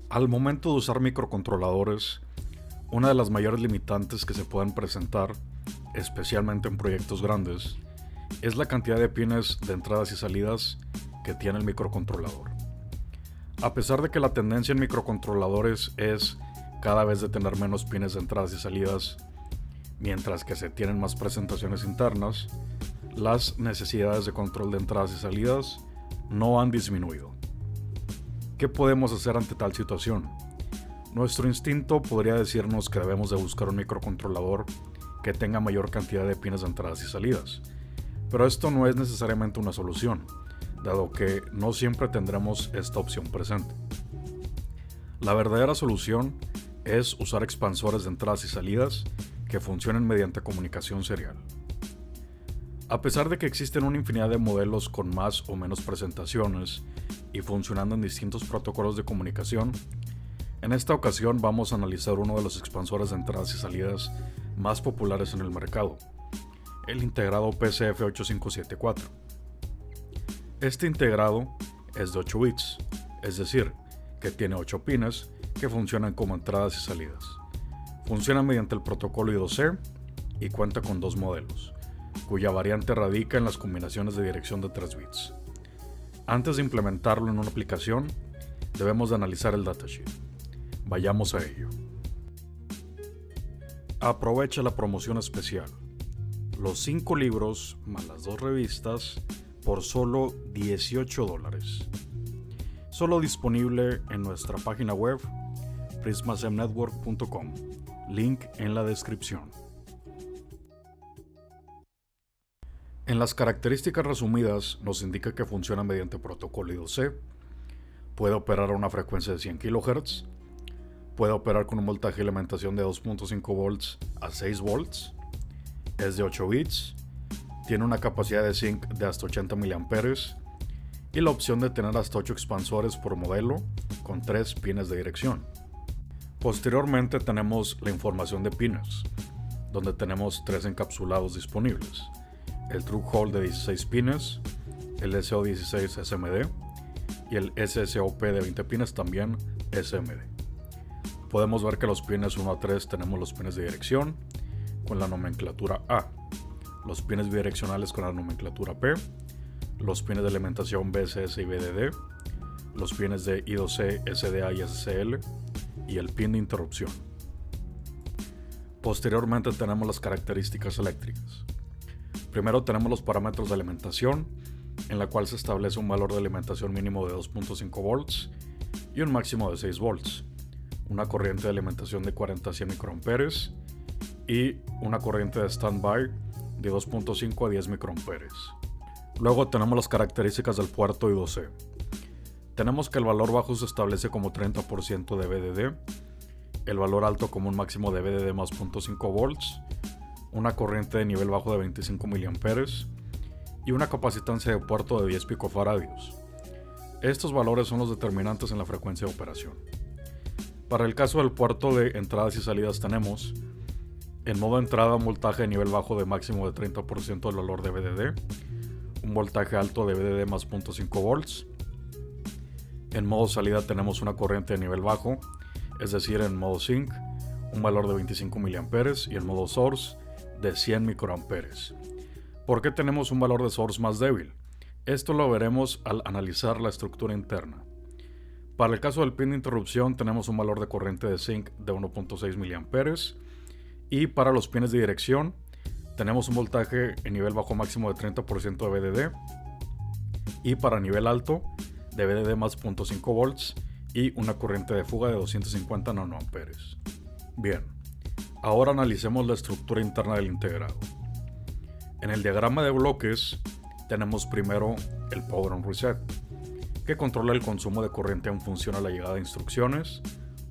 Al momento de usar microcontroladores, una de las mayores limitantes que se pueden presentar, especialmente en proyectos grandes, es la cantidad de pines de entradas y salidas que tiene el microcontrolador. A pesar de que la tendencia en microcontroladores es cada vez de tener menos pines de entradas y salidas, mientras que se tienen más presentaciones internas, las necesidades de control de entradas y salidas no han disminuido. ¿Qué podemos hacer ante tal situación? Nuestro instinto podría decirnos que debemos de buscar un microcontrolador que tenga mayor cantidad de pines de entradas y salidas, pero esto no es necesariamente una solución, dado que no siempre tendremos esta opción presente. La verdadera solución es usar expansores de entradas y salidas que funcionen mediante comunicación serial. A pesar de que existen una infinidad de modelos con más o menos presentaciones y funcionando en distintos protocolos de comunicación, en esta ocasión vamos a analizar uno de los expansores de entradas y salidas más populares en el mercado, el integrado PCF8574. Este integrado es de 8 bits, es decir, que tiene 8 pines que funcionan como entradas y salidas. Funciona mediante el protocolo I2C y cuenta con 2 modelos, cuya variante radica en las combinaciones de dirección de 3 bits. Antes de implementarlo en una aplicación, debemos de analizar el datasheet. Vayamos a ello. Aprovecha la promoción especial. Los 5 libros más las 2 revistas por solo $18. Solo disponible en nuestra página web prismasemnetwork.com. Link en la descripción. En las características resumidas nos indica que funciona mediante protocolo I2C, puede operar a una frecuencia de 100 kHz, puede operar con un voltaje de alimentación de 2.5 volts a 6 volts, es de 8 bits, tiene una capacidad de zinc de hasta 80 mA y la opción de tener hasta 8 expansores por modelo con 3 pines de dirección. Posteriormente tenemos la información de pines, donde tenemos 3 encapsulados disponibles: el True Hole de 16 pines, el SO16 SMD y el SSOP de 20 pines también SMD. Podemos ver que los pines 1 a 3 tenemos los pines de dirección con la nomenclatura A, los pines bidireccionales con la nomenclatura P, los pines de alimentación BSS y BDD, los pines de I2C, SDA y SCL y el pin de interrupción. Posteriormente tenemos las características eléctricas. Primero tenemos los parámetros de alimentación, en la cual se establece un valor de alimentación mínimo de 2.5 volts y un máximo de 6 volts, una corriente de alimentación de 40 a 100 microamperes y una corriente de standby de 2.5 a 10 microamperes. Luego tenemos las características del puerto I2C. Tenemos que el valor bajo se establece como 30% de BDD, el valor alto como un máximo de BDD más 0.5 volts, una corriente de nivel bajo de 25 mA y una capacitancia de puerto de 10 picofaradios. Estos valores son los determinantes en la frecuencia de operación. Para el caso del puerto de entradas y salidas tenemos en modo entrada un voltaje de nivel bajo de máximo de 30% del valor de BDD, un voltaje alto de BDD más 0.5 volts. En modo salida tenemos una corriente de nivel bajo, es decir, en modo zinc, un valor de 25 mA y en modo source de 100 microamperes. ¿Por qué tenemos un valor de source más débil? Esto lo veremos al analizar la estructura interna. Para el caso del pin de interrupción tenemos un valor de corriente de zinc de 1.6 mA y para los pines de dirección tenemos un voltaje en nivel bajo máximo de 30% de BDD y para nivel alto de BDD más 0.5 volts y una corriente de fuga de 250 nanoamperes. Bien, ahora analicemos la estructura interna del integrado. En el diagrama de bloques tenemos primero el Power on Reset, que controla el consumo de corriente en función a la llegada de instrucciones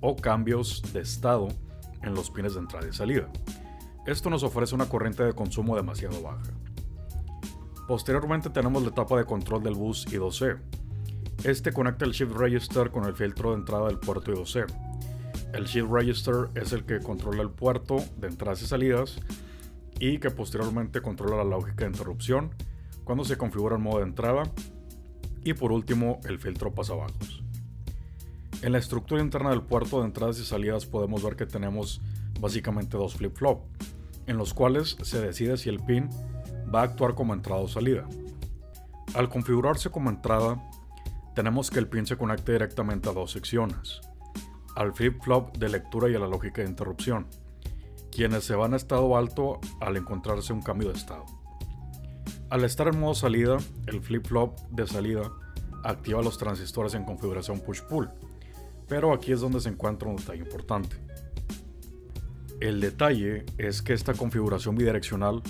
o cambios de estado en los pines de entrada y salida. Esto nos ofrece una corriente de consumo demasiado baja. Posteriormente tenemos la etapa de control del bus I2C. Este conecta el Shift Register con el filtro de entrada del puerto I2C. El Shift Register es el que controla el puerto de entradas y salidas y que posteriormente controla la lógica de interrupción cuando se configura el modo de entrada, y por último el filtro pasabajos. En la estructura interna del puerto de entradas y salidas podemos ver que tenemos básicamente dos flip-flop, en los cuales se decide si el pin va a actuar como entrada o salida. Al configurarse como entrada, tenemos que el pin se conecte directamente a dos secciones, al flip-flop de lectura y a la lógica de interrupción, quienes se van a estado alto al encontrarse un cambio de estado. Al estar en modo salida, el flip-flop de salida activa los transistores en configuración push-pull, pero aquí es donde se encuentra un detalle importante. El detalle es que esta configuración bidireccional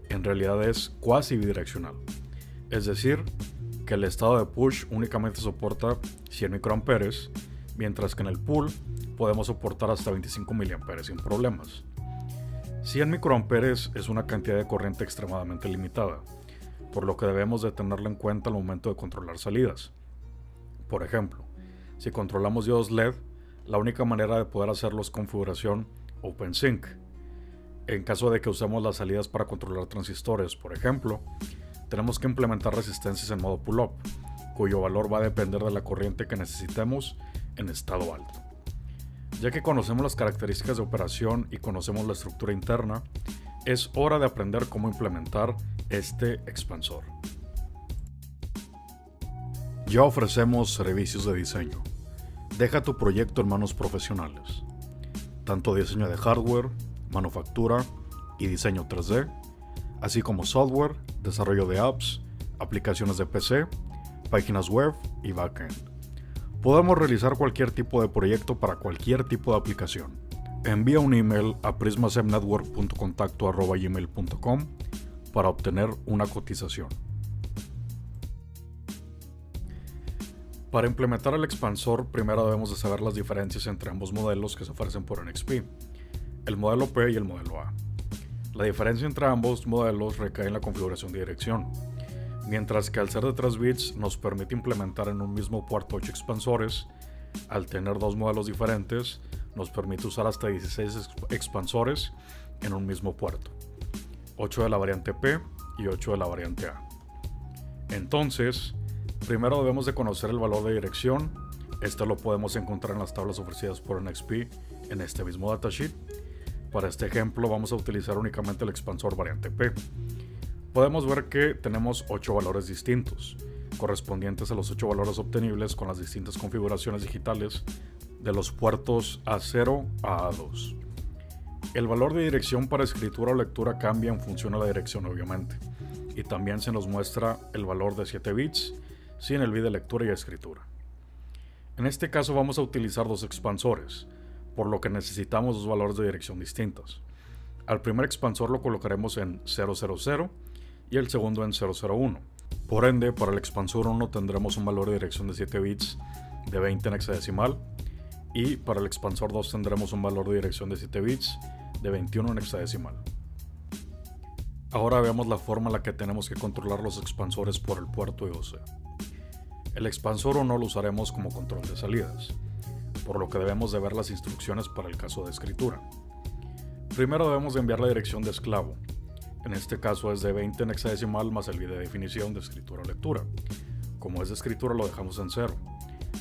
en realidad es cuasi bidireccional, es decir, que el estado de push únicamente soporta 100 microamperes, mientras que en el pull podemos soportar hasta 25 miliamperes sin problemas. 100 microamperes es una cantidad de corriente extremadamente limitada, por lo que debemos de tenerla en cuenta al momento de controlar salidas. Por ejemplo, si controlamos diodos LED, la única manera de poder hacerlo es configuración OpenSync. En caso de que usemos las salidas para controlar transistores, por ejemplo, tenemos que implementar resistencias en modo pull-up, cuyo valor va a depender de la corriente que necesitemos en estado alto. Ya que conocemos las características de operación y conocemos la estructura interna, es hora de aprender cómo implementar este expansor. Ya ofrecemos servicios de diseño. Deja tu proyecto en manos profesionales. Tanto diseño de hardware, manufactura y diseño 3D, así como software, desarrollo de apps, aplicaciones de PC, páginas web y backend. Podemos realizar cualquier tipo de proyecto para cualquier tipo de aplicación. Envía un email a prismasemnetwork.contacto@gmail.com para obtener una cotización. Para implementar el expansor, primero debemos de saber las diferencias entre ambos modelos que se ofrecen por NXP, el modelo P y el modelo A. La diferencia entre ambos modelos recae en la configuración de dirección, mientras que al ser de 3 bits nos permite implementar en un mismo puerto 8 expansores. Al tener dos modelos diferentes, nos permite usar hasta 16 expansores en un mismo puerto, 8 de la variante P y 8 de la variante A. Entonces, primero debemos de conocer el valor de dirección. Este lo podemos encontrar en las tablas ofrecidas por NXP en este mismo datasheet. Para este ejemplo vamos a utilizar únicamente el expansor variante P. Podemos ver que tenemos 8 valores distintos, correspondientes a los 8 valores obtenibles con las distintas configuraciones digitales de los puertos A0 a A2. El valor de dirección para escritura o lectura cambia en función a la dirección, obviamente, y también se nos muestra el valor de 7 bits sin el bit de lectura y escritura. En este caso vamos a utilizar dos expansores, por lo que necesitamos dos valores de dirección distintos. Al primer expansor lo colocaremos en 000 y el segundo en 001. Por ende, para el expansor 1 tendremos un valor de dirección de 7 bits de 20 en hexadecimal, y para el expansor 2 tendremos un valor de dirección de 7 bits de 21 en hexadecimal. Ahora veamos la forma en la que tenemos que controlar los expansores por el puerto I2C. El expansor 1 lo usaremos como control de salidas, por lo que debemos de ver las instrucciones para el caso de escritura. Primero debemos de enviar la dirección de esclavo. En este caso es de 20 en hexadecimal más el bit de definición de escritura o lectura. Como es de escritura lo dejamos en 0.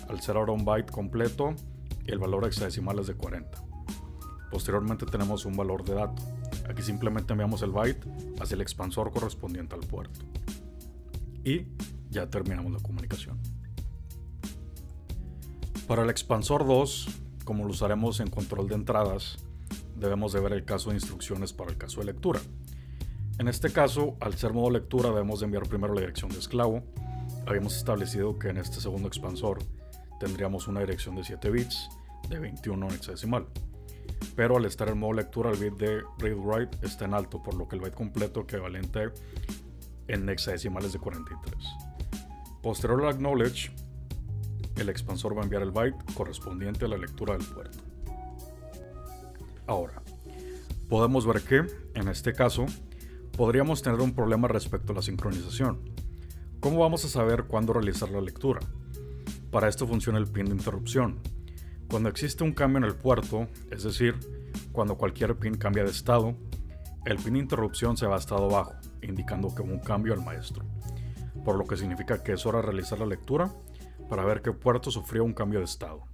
Al ser ahora un byte completo, el valor hexadecimal es de 40. Posteriormente tenemos un valor de dato. Aquí simplemente enviamos el byte hacia el expansor correspondiente al puerto. Y ya terminamos la comunicación. Para el expansor 2, como lo usaremos en control de entradas, debemos de ver el caso de instrucciones para el caso de lectura. En este caso, al ser modo lectura, debemos de enviar primero la dirección de esclavo. Habíamos establecido que en este segundo expansor tendríamos una dirección de 7 bits de 21 en hexadecimal. Pero al estar en modo lectura, el bit de read-write está en alto, por lo que el byte completo equivalente en hexadecimal es de 43. Posterior al acknowledge, el expansor va a enviar el byte correspondiente a la lectura del puerto. Ahora, podemos ver que, en este caso, podríamos tener un problema respecto a la sincronización. ¿Cómo vamos a saber cuándo realizar la lectura? Para esto funciona el pin de interrupción. Cuando existe un cambio en el puerto, es decir, cuando cualquier pin cambia de estado, el pin de interrupción se va a estado bajo, indicando que hubo un cambio al maestro, por lo que significa que es hora de realizar la lectura para ver qué puerto sufrió un cambio de estado.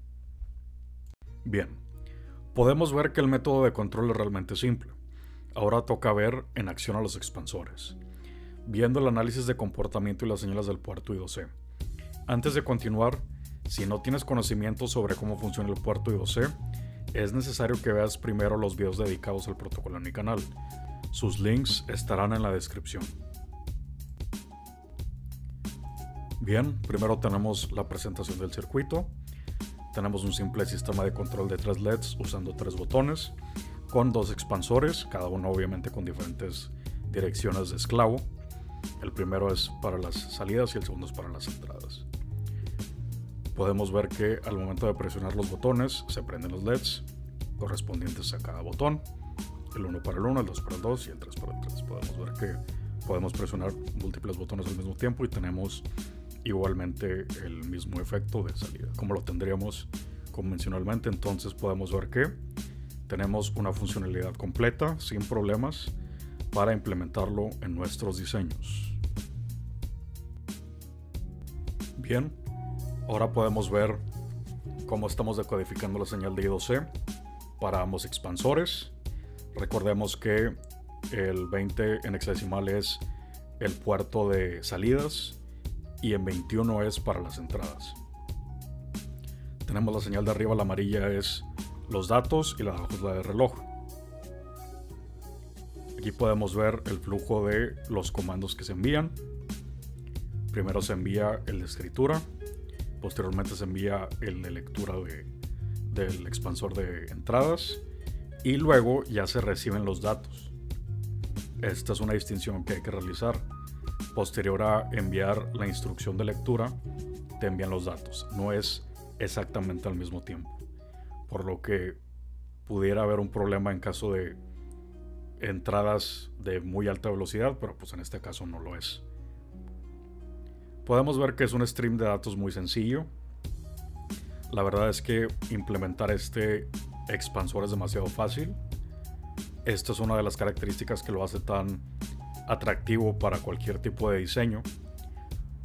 Bien, podemos ver que el método de control es realmente simple. Ahora toca ver en acción a los expansores, viendo el análisis de comportamiento y las señales del puerto I2C. Antes de continuar, si no tienes conocimiento sobre cómo funciona el puerto I2C, es necesario que veas primero los videos dedicados al protocolo en mi canal. Sus links estarán en la descripción. Bien, primero tenemos la presentación del circuito. Tenemos un simple sistema de control de 3 LEDs usando 3 botones, con 2 expansores, cada uno obviamente con diferentes direcciones de esclavo. El primero es para las salidas y el segundo es para las entradas. Podemos ver que al momento de presionar los botones se prenden los LEDs correspondientes a cada botón. El 1 para el 1, el 2 para el 2 y el 3 para el 3. Podemos ver que podemos presionar múltiples botones al mismo tiempo y tenemos igualmente el mismo efecto de salida como lo tendríamos convencionalmente. Entonces podemos ver que tenemos una funcionalidad completa sin problemas para implementarlo en nuestros diseños. Bien, ahora podemos ver cómo estamos decodificando la señal de I2C para ambos expansores. Recordemos que el 20 en hexadecimal es el puerto de salidas y en 21 es para las entradas. Tenemos la señal de arriba, la amarilla es los datos y la de abajo es la de reloj. Aquí podemos ver el flujo de los comandos que se envían. Primero se envía el de escritura, posteriormente se envía el de lectura del expansor de entradas y luego ya se reciben los datos. Esta es una distinción que hay que realizar. Posterior a enviar la instrucción de lectura, te envían los datos. No es exactamente al mismo tiempo, por lo que pudiera haber un problema en caso de entradas de muy alta velocidad, pero pues en este caso no lo es. Podemos ver que es un stream de datos muy sencillo. La verdad es que implementar este expansor es demasiado fácil. Esta es una de las características que lo hace tan atractivo para cualquier tipo de diseño,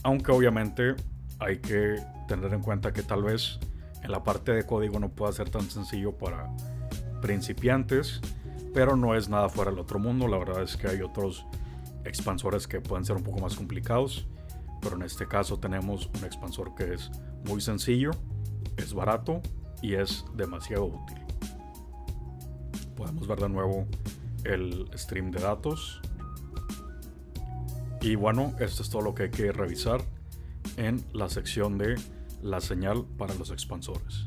aunque obviamente hay que tener en cuenta que tal vez en la parte de código no pueda ser tan sencillo para principiantes, pero no es nada fuera del otro mundo. La verdad es que hay otros expansores que pueden ser un poco más complicados, pero en este caso tenemos un expansor que es muy sencillo, es barato y es demasiado útil. Podemos ver de nuevo el stream de datos. Y bueno, esto es todo lo que hay que revisar en la sección de la señal para los expansores.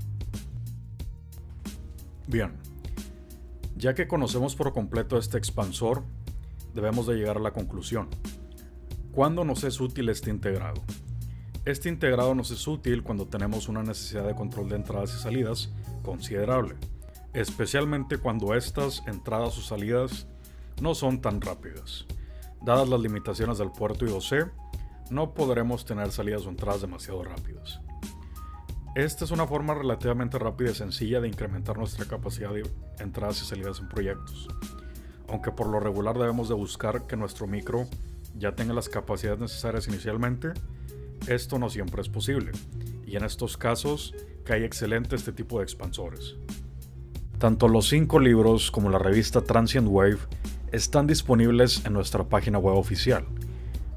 Bien, ya que conocemos por completo este expansor, debemos de llegar a la conclusión. ¿Cuándo nos es útil este integrado? Este integrado nos es útil cuando tenemos una necesidad de control de entradas y salidas considerable, especialmente cuando estas entradas o salidas no son tan rápidas. Dadas las limitaciones del puerto I2C, no podremos tener salidas o entradas demasiado rápidas. Esta es una forma relativamente rápida y sencilla de incrementar nuestra capacidad de entradas y salidas en proyectos. Aunque por lo regular debemos de buscar que nuestro micro ya tenga las capacidades necesarias inicialmente, esto no siempre es posible, y en estos casos cae excelente este tipo de expansores. Tanto los 5 libros como la revista Transient Wave están disponibles en nuestra página web oficial,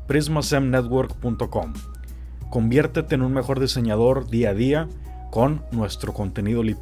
prismasemnetwork.com. Conviértete en un mejor diseñador día a día con nuestro contenido literario.